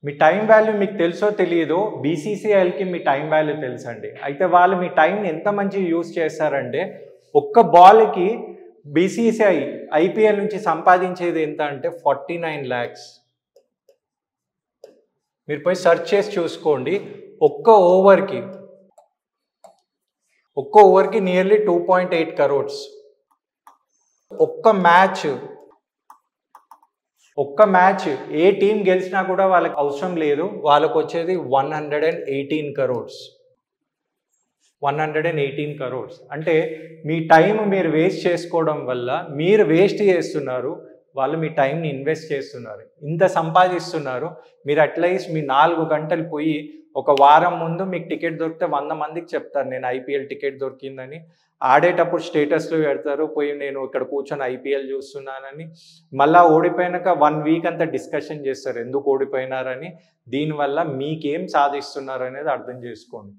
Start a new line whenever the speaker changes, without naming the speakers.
మీ time value మీకు తెలుసో తెలియదో బీసీసీఐకి మీ టైం వాల్యూ తెలుసండి. అయితే వాళ్ళు మీ టైంని ఎంత మంచిగా యూజ్ చేస్తారంటే ఒక్క బాల్కి బీసీసీఐ ఐపీఎల్ నుంచి సంపాదించేది ఎంత అంటే 49 lakhs. మీరు పోయి సెర్చ్ చేసి చూసుకోండి. ఒక్క ఓవర్కి నియర్లీ 2.8 crores. ఒక్క మ్యాచ్ ఏ టీం గెలిచినా కూడా వాళ్ళకి అవసరం లేదు, వాళ్ళకు వచ్చేది 118 crores. 118 crores అంటే మీ టైం మీరు వేస్ట్ చేసుకోవడం వల్ల మీరు వేస్ట్ చేస్తున్నారు, వాళ్ళు మీ టైంని ఇన్వెస్ట్ చేస్తున్నారు, ఇంత సంపాదిస్తున్నారు. మీరు అట్లీస్ట్ మీ 4 గంటలు పోయి ఒక వారం ముందు మీకు టికెట్ దొరికితే 100 మందికి చెప్తారు నేను ఐపీఎల్ టికెట్ దొరికిందని. ఆడేటప్పుడు స్టేటస్లో పెడతారు, పోయి నేను ఇక్కడ కూర్చొని ఐపీఎల్ చూస్తున్నానని. మళ్ళీ ఓడిపోయినాక 1 week అంతా డిస్కషన్ చేస్తారు ఎందుకు ఓడిపోయినారని. దీనివల్ల మీకేం సాధిస్తున్నారు అనేది అర్థం చేసుకోండి.